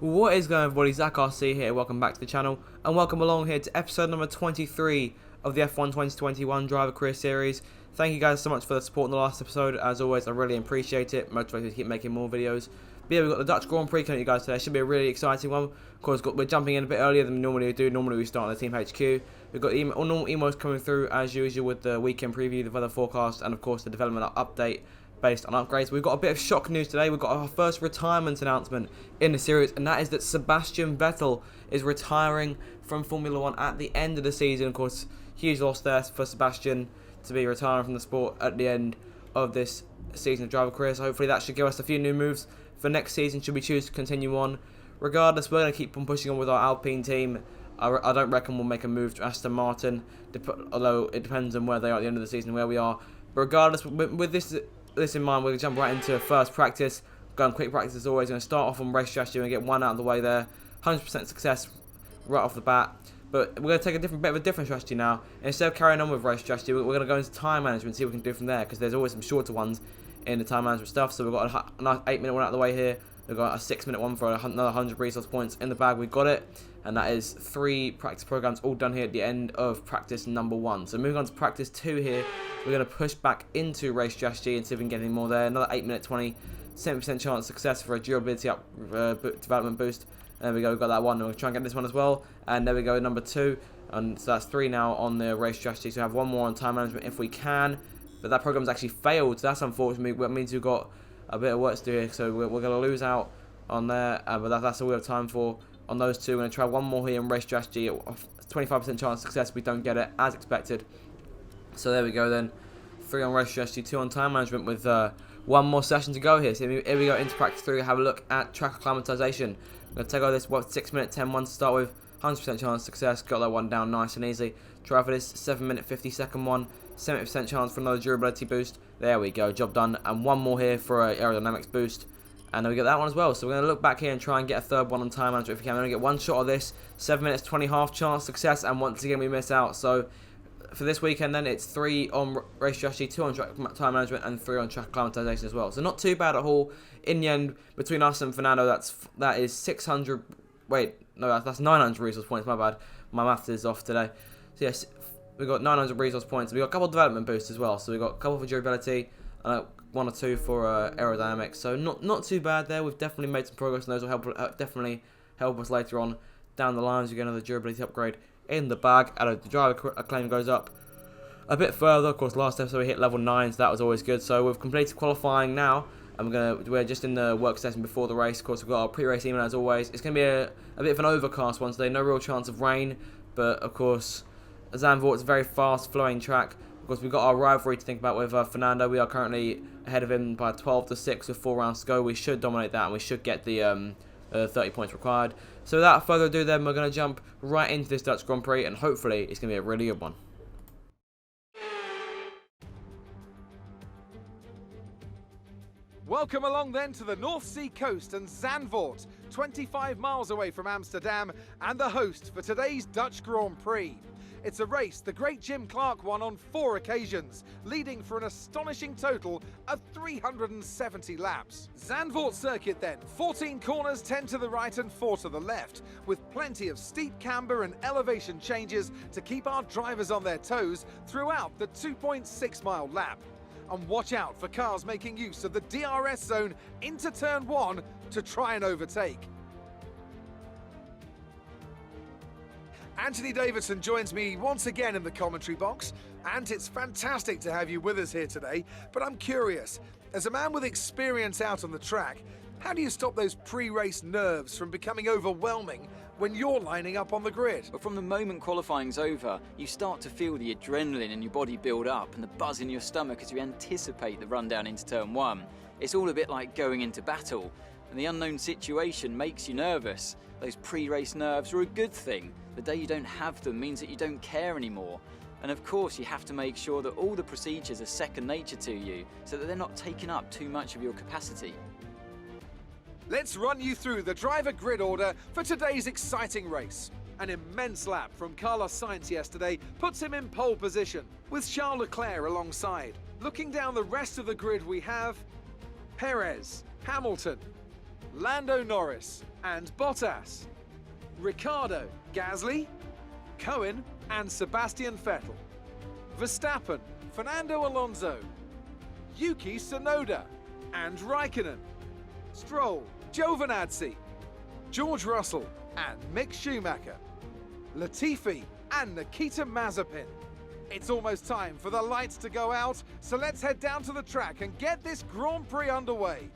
What is going on, everybody? Zach RC here, welcome back to the channel, and welcome along here to episode number 23 of the F1 2021 Driver Career Series. Thank you guys so much for the support in the last episode. As always, I really appreciate it, motivated to keep making more videos. But yeah, we've got the Dutch Grand Prix coming to you guys today. Should be a really exciting one. Of course, we're jumping in a bit earlier than we normally do. Normally we start on the Team HQ. We've got all normal emails coming through as usual with the weekend preview, the weather forecast, and of course the development update based on upgrades. We've got a bit of shock news today. We've got our first retirement announcement in the series, and that is that Sebastian Vettel is retiring from Formula 1 at the end of the season. Of course, huge loss there for Sebastian to be retiring from the sport at the end of this season of driver career. So hopefully that should give us a few new moves for next season should we choose to continue on. Regardless, we're going to keep on pushing on with our Alpine team. I don't reckon we'll make a move to Aston Martin, although it depends on where they are at the end of the season, where we are. But regardless, with this in mind, we're going to jump right into first practice. Going quick practice as always. Going to start off on race strategy and get one out of the way there. 100% success right off the bat. But we're going to take a bit of a different strategy now. Instead of carrying on with race strategy, we're going to go into time management and see what we can do from there, because there's always some shorter ones in the time management stuff. So we've got a nice 8-minute one out of the way here. We've got a 6-minute one for another 100 resource points in the bag. We've got it. And that is 3 practice programs all done here at the end of practice number 1. So moving on to practice 2 here, we're going to push back into race strategy and see if we can get any more there. Another 8-minute 20, 70% chance of success for a durability development boost. There we go, we've got that one. We'll try and get this one as well. And there we go, number 2. And so that's 3 now on the race strategy. So we have one more on time management if we can. But that program's actually failed, so that's unfortunate. That means we've got a bit of work to do here. So we're going to lose out on there. But that's all we have time for on those 2. We're going to try one more here in race strategy. 25% chance of success if we don't get it, as expected. So there we go then. 3 on race strategy, 2 on time management with one more session to go here. So here we go into practice 3. Have a look at track acclimatization. I'm going to take over this 6-minute 10-1 to start with. 100% chance of success. Got that one down nice and easy. Try for this 7-minute 50-second one. 70% chance for another durability boost. There we go, job done. And one more here for an aerodynamics boost. And then we get that one as well. So we're going to look back here and try and get a third one on time management if we can. We're going to get one shot of this. 7 minutes 20 half chance success. And once again we miss out. So for this weekend then it's 3 on race strategy, 2 on time management, and 3 on track acclimatization as well. So not too bad at all. In the end, between us and Fernando, that is 600. Wait, no, that's 900 resource points. My bad. My maths is off today. So yes, we've got 900 resource points. We've got a couple of development boosts as well. So we've got a couple for durability, 1 or 2 for aerodynamics. So not too bad there. We've definitely made some progress, and those will definitely help us later on down the lines. You get another durability upgrade in the bag. And the driver acclaim goes up a bit further. Of course, last episode we hit level 9, so that was always good. So we've completed qualifying now, and we're just in the work session before the race. Of course, we've got our pre-race email as always. It's going to be a bit of an overcast one today. No real chance of rain, but of course, Zandvoort's a very fast-flowing track. Of course, we've got our rivalry to think about with Fernando. We are currently ahead of him by 12-6 with 4 rounds to go. We should dominate that, and we should get the 30 points required. So without further ado then, we're going to jump right into this Dutch Grand Prix, and hopefully it's going to be a really good one. Welcome along then to the North Sea coast and Zandvoort, 25 miles away from Amsterdam, and the host for today's Dutch Grand Prix. It's a race the great Jim Clark won on 4 occasions, leading for an astonishing total of 370 laps. Zandvoort circuit then, 14 corners, 10 to the right and 4 to the left, with plenty of steep camber and elevation changes to keep our drivers on their toes throughout the 2.6 mile lap. And watch out for cars making use of the DRS zone into turn 1 to try and overtake. Anthony Davidson joins me once again in the commentary box, and it's fantastic to have you with us here today, but I'm curious, as a man with experience out on the track, how do you stop those pre-race nerves from becoming overwhelming when you're lining up on the grid? But from the moment qualifying's over, you start to feel the adrenaline in your body build up and the buzz in your stomach as you anticipate the run down into turn 1. It's all a bit like going into battle, and the unknown situation makes you nervous. Those pre-race nerves are a good thing. The day you don't have them means that you don't care anymore. And of course you have to make sure that all the procedures are second nature to you, so that they're not taking up too much of your capacity. Let's run you through the driver grid order for today's exciting race. An immense lap from Carlos Sainz yesterday puts him in pole position, with Charles Leclerc alongside. Looking down the rest of the grid we have Perez, Hamilton, Lando Norris and Bottas, Ricciardo, Gasly, Cohen and Sebastian Vettel, Verstappen, Fernando Alonso, Yuki Tsunoda and Raikkonen, Stroll, Giovinazzi, George Russell and Mick Schumacher, Latifi and Nikita Mazepin. It's almost time for the lights to go out, so let's head down to the track and get this Grand Prix underway.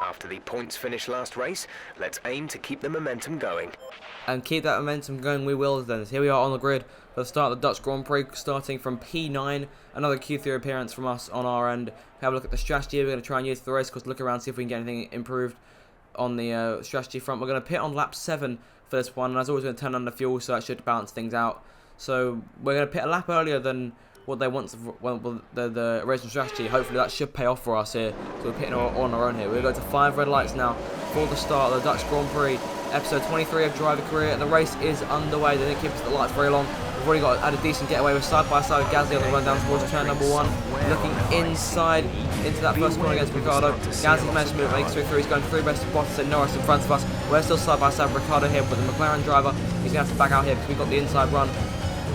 After the points finish last race, let's aim to keep the momentum going. And keep that momentum going we will then. Here we are on the grid for the start of the Dutch Grand Prix, starting from P9. Another Q3 appearance from us on our end. Have a look at the strategy we're going to try and use for the race course, look around, see if we can get anything improved on the strategy front. We're going to pit on lap 7 for this one, and as always, we're going to turn on the fuel, so that should balance things out. So we're going to pit a lap earlier than what they want, the original strategy. Hopefully that should pay off for us here. So we're pitting on our own here. We're going to 5 red lights now for the start of the Dutch Grand Prix, episode 23 of Driver Career. The race is underway. They didn't keep us at the lights very long. We've already had a decent getaway. We're side by side with Gasly on the run down towards turn number 1. Looking inside into that first corner against Ricciardo. Gasly's managed to move, makes through. He's going through best of Bottas and Norris in front of us. We're still side by side with Ricciardo here, but the McLaren driver, he's going to have to back out here because we've got the inside run.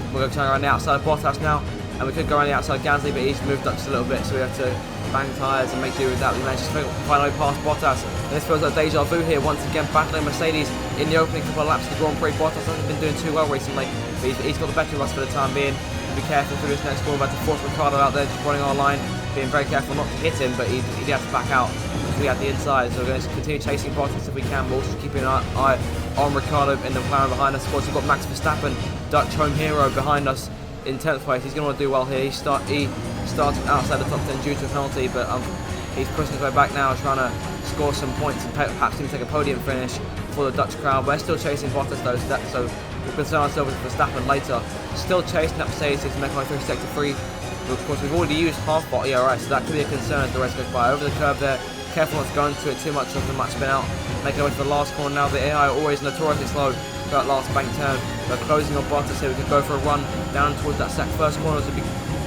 We're going to turn around the outside of Bottas now. And we could go around the outside of Gasly, but he's moved up just a little bit, so we have to bang tyres and make do with that. We managed to finally pass Bottas. And this feels like deja vu here, once again battling Mercedes in the opening couple of laps of the Grand Prix. Bottas hasn't been doing too well recently, but he's got the better of us for the time being. Be careful through this next corner. We're about to force Ricciardo out there, just running our line, being very careful not to hit him, but he'd have to back out because we had the inside. So we're going to continue chasing Bottas if we can, but also keeping an eye on Ricciardo in the McLaren behind us. Of course, we've got Max Verstappen, Dutch home hero, behind us in 10th place. He's going to want to do well here. He started outside the top 10 due to a penalty, but he's pushing his way back now, trying to score some points and perhaps even take a podium finish for the Dutch crowd. We're still chasing Bottas though, so we'll concern ourselves with Verstappen later. Still chasing up Mercedes to make our way through sector 3. But of course, we've already used half bot ERS, so that could be a concern as the race goes by. Over the curve there, careful not to go into it too much, or the might spin out. Making our way to the last corner now. The AI always notoriously slow for that last bank turn. We're closing on Bottas here. We can go for a run down towards that first corner to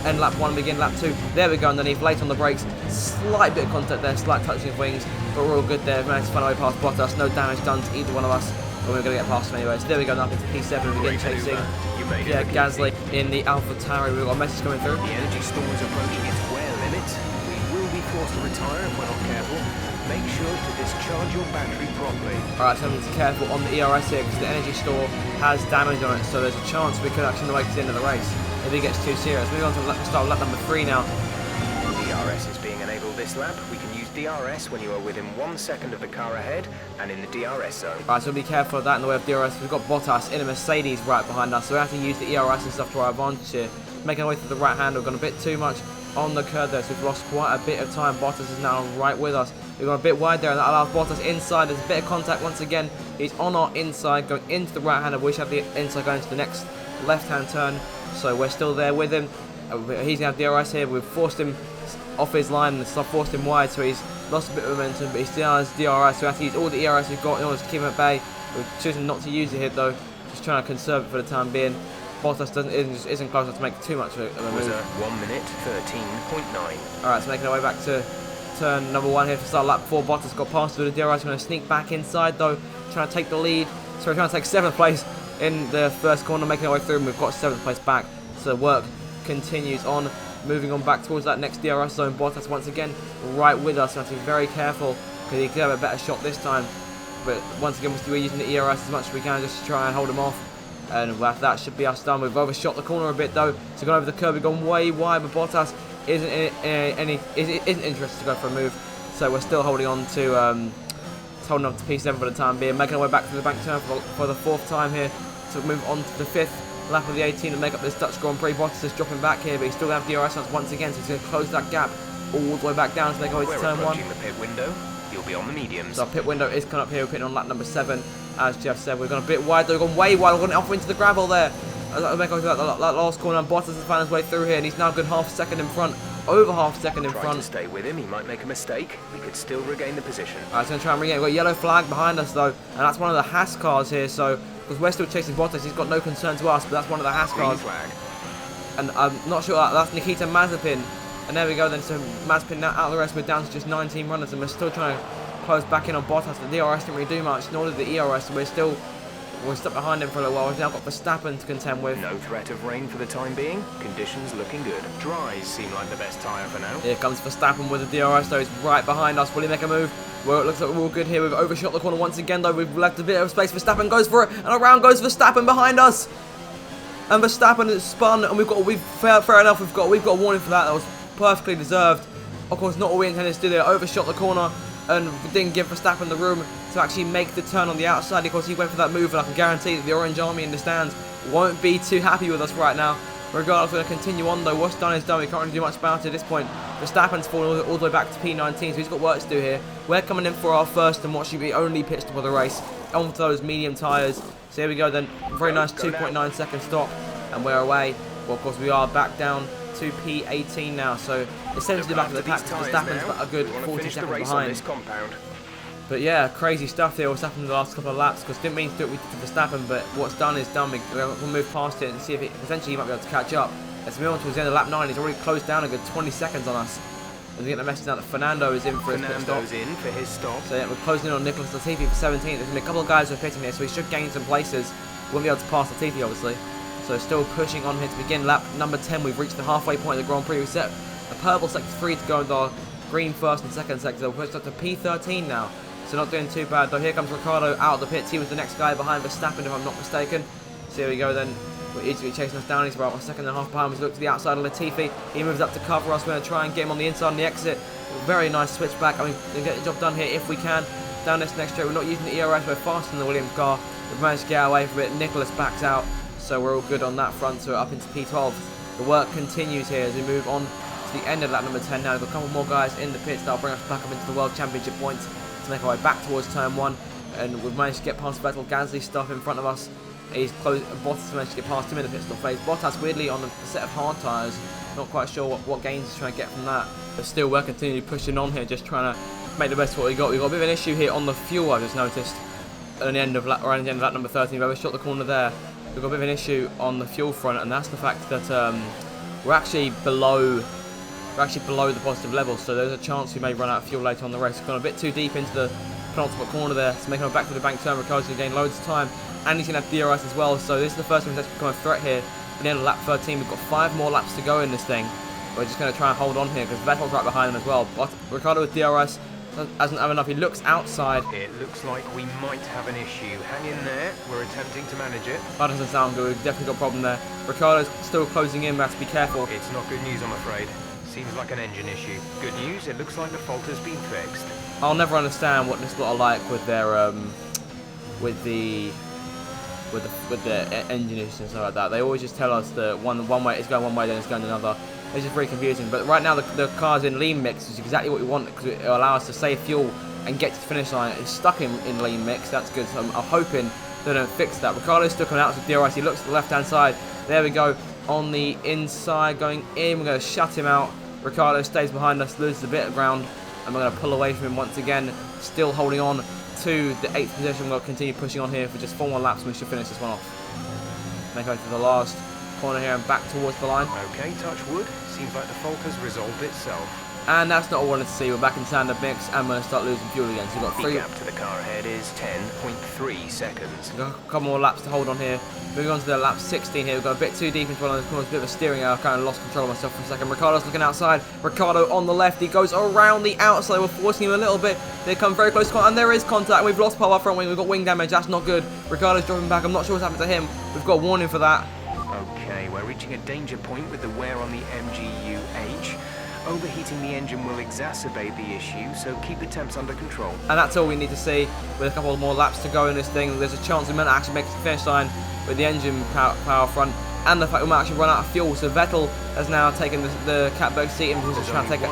end lap 1, begin lap 2. There we go underneath, late on the brakes. Slight bit of contact there, slight touching of wings, but we're all good there. We managed to find our way past Bottas. No damage done to either one of us, but we're going to get past him anyway. So there we go, now into P7, we begin chasing Gasly in the AlphaTauri. We've got a message coming through. The energy store is approaching its wear limit. We will be forced to retire if we're not careful. Make sure to discharge your battery properly. Alright, so I'm going to be careful on the ERS here because the energy store has damage on it, so there's a chance we could actually make it to the end of the race if it gets too serious. Moving on to the start of lap number 3 now. DRS is being enabled this lap. We can use DRS when you are within 1 second of the car ahead and in the DRS zone. Alright, so be careful of that in the way of DRS. We've got Bottas in a Mercedes right behind us, so we have to use the ERS and stuff to our advantage here. Making our way through the right hand, we've gone a bit too much on the curve there, so we've lost quite a bit of time. Bottas is now right with us. We've gone a bit wide there, and that allows Bottas inside. There's a bit of contact once again. He's on our inside, going into the right hand. We should have the inside going to the next left-hand turn, so we're still there with him. He's going to have DRS here. We've forced him off his line and forced him wide, so he's lost a bit of momentum, but he still has DRS, so we have to use all the ERS we've got in order to keep him at bay. We're choosing not to use it here though, just trying to conserve it for the time being. Bottas isn't close enough to make too much of a move. 1 minute 13.9. Alright, so making our way back to turn number 1 here to start lap 4. Bottas got past with the DRS, going to sneak back inside though, trying to take the lead. So we're trying to take 7th place in the first corner, making our way through, and we've got 7th place back. So work continues on, moving on back towards that next DRS zone. Bottas once again right with us, so we have to be very careful because he could have a better shot this time. But once again, we're using the ERS as much as we can just to try and hold him off. And that should be us done. We've overshot the corner a bit though, so going over the curb, we've gone way wide, but Bottas isn't interested to go for a move, so we're still holding on to P7 for the time being, making our way back to the bank turn for the 4th time here to move on to the 5th lap of the 18 and make up this Dutch Grand Prix. Bottas is dropping back here, but he's still going to have DRS once again, so he's going to close that gap all the way back down to make our way to turn 1. The pit window. You'll be on the mediums. So our pit window is coming up here. We're pitting on lap number 7. As Jeff said, we've gone a bit wide though. We've gone way wide. We're going off into the gravel there. I'll make that last corner, and Bottas has found his way through here, and he's now good half a second in front. Over half a second in front. Try to stay with him. He might make a mistake. We could still regain the position. Alright, so going to try and regain. We've got a yellow flag behind us though, and that's one of the Haas cars here. So because we're still chasing Bottas, he's got no concern to us, but that's one of the Haas cars. Flag. And I'm not sure that's Nikita Mazepin. And there we go then, so Mazepin out of the rest, we're down to just 19 runners, and we're still trying to close back in on Bottas. The DRS didn't really do much, nor did the ERS, so we're stuck behind him for a little while. We've now got Verstappen to contend with. No threat of rain for the time being. Conditions looking good. Dries seem like the best tyre for now. Here comes Verstappen with the DRS, though. He's right behind us. Will he make a move? Well, it looks like we're all good here. We've overshot the corner once again, though. We've left a bit of space. Verstappen goes for it, and around goes Verstappen behind us. And Verstappen is spun, and fair enough, we've got a warning for that. That was perfectly deserved. Of course, not all we intended to do there. Overshot the corner, and didn't give Verstappen the room to actually make the turn on the outside. Of course, he went for that move, and I can guarantee that the Orange Army in the stands won't be too happy with us right now. Regardless, we're going to continue on, though. What's done is done. We can't really do much about it at this point. Verstappen's fallen all the way back to P19, so he's got work to do here. We're coming in for our first and what should be the only pit stop of the race, onto those medium tyres. So here we go then. Very nice 2.9 second stop, and we're away. Well, of course, we are back down to P18 now, so essentially back at the pack. Verstappen's a good 40 seconds behind. But yeah, crazy stuff here. What's happened in the last couple of laps, because didn't mean to do it with Verstappen, but what's done is done. We'll move past it and see if potentially he might be able to catch up. As we move on towards the end of lap 9, he's already closed down a good 20 seconds on us. And we get the message now that Fernando is in for his pit stop. So yeah, we're closing in on Nicholas Latifi for 17th. There's going to be a couple of guys who are pitting here, so he should gain some places. We won't be able to pass Latifi, obviously. So still pushing on here to begin lap number 10. We've reached the halfway point of the Grand Prix. We set a purple sector 3 to go into our green first and second sector. We're pushed up to P13 now. So not doing too bad, though. Here comes Ricciardo out of the pits. He was the next guy behind Verstappen, if I'm not mistaken. So here we go then. We're easily chasing us down. He's about 1.5 seconds behind. We look to the outside of Latifi. He moves up to cover us. We're going to try and get him on the inside on the exit. Very nice switch back. I mean, we can get the job done here if we can. Down this next straight. We're not using the ERS. We're faster than the Williams car. We've managed to get away from it. Nicholas backs out. So we're all good on that front. So we're up into P12. The work continues here as we move on to the end of lap number 10 now. We've got a couple more guys in the pits that'll bring us back up into the World Championship points to make our way back towards turn 1, and we've managed to get past Vettel. Gasly stuff in front of us. He's close. Bottas managed to get past him in the pit stop phase. Bottas weirdly on a set of hard tyres. Not quite sure what gains he's trying to get from that. But still, we're continually pushing on here, just trying to make the best of what we got. We've got a bit of an issue here on the fuel. I've just noticed at the end of lap number 13. We've overshot the corner there. We've got a bit of an issue on the fuel front, and that's the fact that we're actually below the positive level, so there's a chance we may run out of fuel later on the race. We've gone a bit too deep into the penultimate corner there, so making our back to the bank turn. Ricciardo's going to gain loads of time, and he's going to have DRS as well, so this is the first time he's actually become a threat here. At the end of lap 13, we've got 5 more laps to go in this thing. We're just going to try and hold on here, because Vettel's right behind him as well. But Ricciardo with DRS doesn't have enough. He looks outside. It looks like we might have an issue. Hang in there. We're attempting to manage it. That doesn't sound good. We've definitely got a problem there. Ricciardo's still closing in. We have to be careful. It's not good news, I'm afraid. Seems like an engine issue. Good news, it looks like the fault has been fixed. I'll never understand what this lot are like with their with the engine issues and stuff like that. They always just tell us that one way it's going one way, then it's going another. It's just very confusing. But right now the car's in lean mix, which is exactly what we want, because it will allow us to save fuel and get to the finish line. It's stuck in lean mix. That's good. So I'm hoping they don't fix that. Ricciardo's still coming out with DRS. He looks to the left-hand side. There we go. On the inside, going in. We're going to shut him out. Ricciardo stays behind us, loses a bit of ground, and we're going to pull away from him once again. Still holding on to the 8th position. We're going to continue pushing on here for just 4 more laps, and we should finish this one off. Make our way to the last corner here and back towards the line. Okay, touch wood. Seems like the fault has resolved itself. And that's not all I wanted to see. We're back in standard mix, and we're going to start losing fuel again. So we've got 3. The gap to the car ahead is 10.3 seconds. We've got a couple more laps to hold on here. Moving on to the lap 16 here. We've got a bit too deep into one of those corners, a bit of a steering error. I kind of lost control of myself for a second. Ricciardo's looking outside. Ricciardo on the left. He goes around the outside. We're forcing him a little bit. They come very close to contact, and there is contact. And we've lost part of our front wing. We've got wing damage. That's not good. Ricciardo's dropping back. I'm not sure what's happened to him. We've got a warning for that. Okay, we're reaching a danger point with the wear on the MGU-H. Overheating the engine will exacerbate the issue, so keep the temps under control. And that's all we need to see. With a couple more laps to go in this thing, there's a chance we might actually make it to the finish line with the engine power front, and the fact we might actually run out of fuel. So Vettel has now taken the catbird seat, and he's trying to take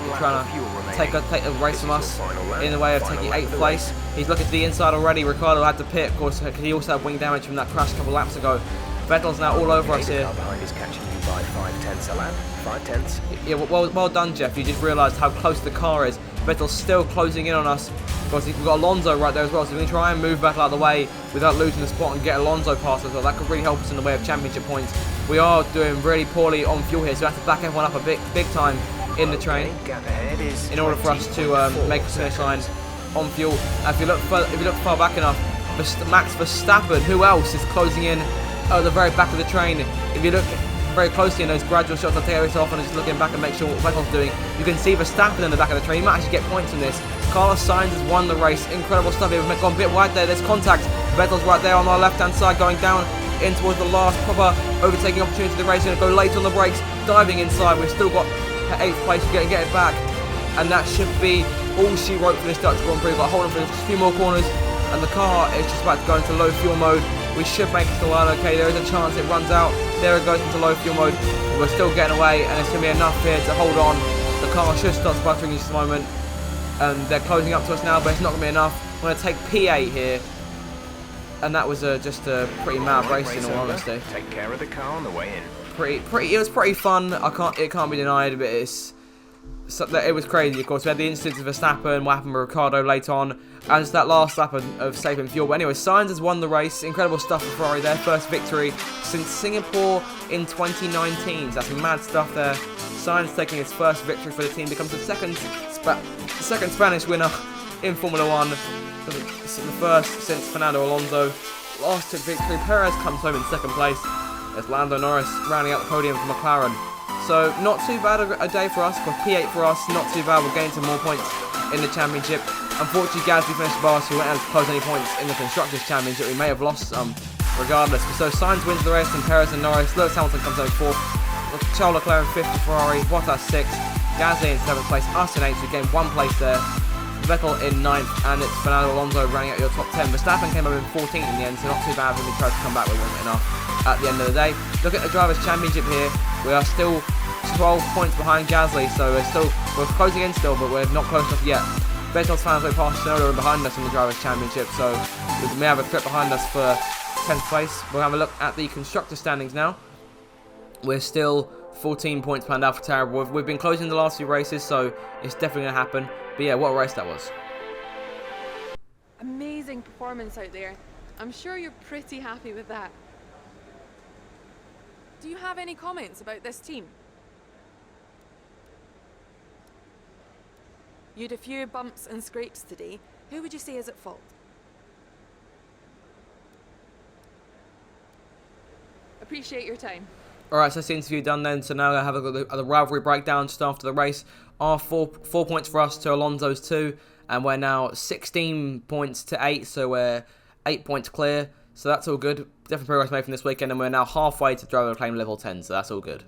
a race from us in the way of taking 8th place. He's looking to the inside already. Ricciardo had to pit, of course, because he also had wing damage from that crash a couple laps ago. Vettel's now all over us here. The car behind is catching you by 5/10 a lap. 5/10. Yeah, well done, Jeff. You just realised how close the car is. Vettel's still closing in on us. Of course, we've got Alonso right there as well, so we can try and move Vettel out of the way without losing the spot and get Alonso past us. Well, that could really help us in the way of championship points. We are doing really poorly on fuel here, so we have to back everyone up a big time in the train Gap ahead is in order for us to make a finish line on fuel. If you look far back enough, Max Verstappen, who else is closing in at the very back of the train? If you look very closely in those gradual shots, I'll take this off and just looking back and make sure what Vettel's doing. You can see Verstappen in the back of the train. You might actually get points from this. Carlos Sainz has won the race. Incredible stuff here. We've gone a bit wide there. There's contact. Vettel's right there on our left-hand side, going down in towards the last proper overtaking opportunity of the race. Going to go late on the brakes, diving inside. We've still got 8th place. We're going to get it back, and that should be all she wrote for this Dutch Grand Prix. We've got to hold on for just a few more corners, and the car is just about to go into low fuel mode. We should make it to line okay. There is a chance it runs out. There it goes into low fuel mode. We're still getting away, and it's going to be enough here to hold on. The car should start sputtering in just a moment. They're closing up to us now, but it's not going to be enough. I'm going to take P8 here. And that was just a pretty mad race in all honesty. Take care of the car on the way in. It was pretty fun. It can't be denied, but it was crazy. Of course, we had the incidents of Verstappen, what happened with Ricardo later on, and just that last lap of saving fuel. But anyway, Sainz has won the race. Incredible stuff for Ferrari. Their first victory since Singapore in 2019. So that's mad stuff there. Sainz taking his first victory for the team, becomes the second Spanish winner in Formula 1. The first since Fernando Alonso last took victory. Perez comes home in second place. There's Lando Norris rounding out the podium for McLaren. So not too bad a day for us. For P8 for us, not too bad. We're getting to more points in the championship. Unfortunately, Gasly finished last. We weren't able to close any points in the Constructors' Championship. We may have lost some regardless. So Sainz wins the race, and Perez and Norris. Lewis Hamilton comes home 4th. Charles Leclerc in 5th for Ferrari. Bottas 6th. Gasly in 7th place. Us in 8th. We gained 1 place there. Vettel in 9th, and it's Fernando Alonso running out your top 10. Verstappen came over in 14th in the end, so not too bad when we tried to come back, but we weren't enough at the end of the day. Look at the Drivers' Championship here. We are still 12 points behind Gasly, so we're closing in still, but we're not close enough yet. Vettel's fans way past Tsunoda behind us in the Drivers' Championship, so we may have a trip behind us for 10th place. We'll have a look at the Constructor standings now. We're still 14 points behind AlphaTauri. We've been closing the last few races, so it's definitely going to happen. But yeah, what a race that was. Amazing performance out there. I'm sure you're pretty happy with that. Do you have any comments about this team? You had a few bumps and scrapes today. Who would you say is at fault? Appreciate your time. Alright, so that's the interview done then. So now I have a look at the rivalry breakdown just after the race. Are 4 points for us to Alonso's 2. And we're now 16 points to 8. So we're 8 points clear. So that's all good. Definitely progress made from this weekend. And we're now halfway to driver claim level 10. So that's all good.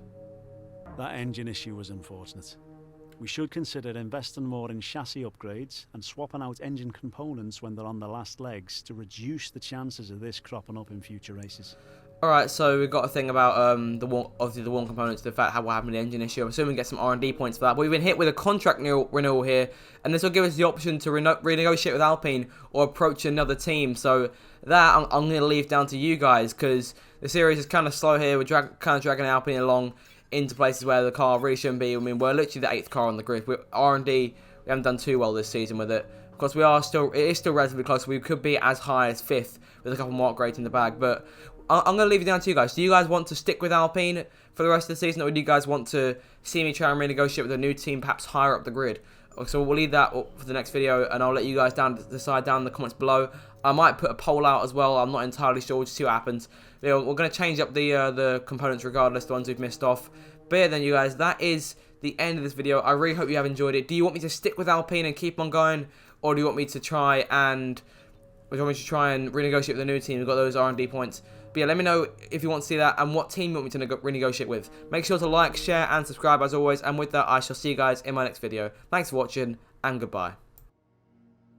That engine issue was unfortunate. We should consider investing more in chassis upgrades and swapping out engine components when they're on the last legs to reduce the chances of this cropping up in future races. Alright, so we've got a thing about obviously the warm components, the fact what happened with the engine issue. I'm assuming we get some R&D points for that. But we've been hit with a contract renewal here, and this will give us the option to renegotiate with Alpine or approach another team. So that I'm going to leave down to you guys, because the series is kind of slow here. We're kind of dragging Alpine along into places where the car really shouldn't be. I mean, we're literally the 8th car on the grid. R&D, we haven't done too well this season with it. Of course, it is still relatively close. We could be as high as 5th with a couple more upgrades in the bag, but I'm going to leave it down to you guys. Do you guys want to stick with Alpine for the rest of the season, or do you guys want to see me try and renegotiate with a new team, perhaps higher up the grid? So we'll leave that for the next video, and I'll let you guys decide down in the comments below. I might put a poll out as well. I'm not entirely sure. We'll just see what happens. You know, we're going to change up the components regardless, the ones we've missed off. But yeah, then you guys, that is the end of this video. I really hope you have enjoyed it. Do you want me to stick with Alpine and keep on going, or do you want me to try and renegotiate with a new team? We've got those R&D points. But yeah, let me know if you want to see that and what team you want me to renegotiate with. Make sure to like, share, and subscribe as always. And with that, I shall see you guys in my next video. Thanks for watching, and goodbye.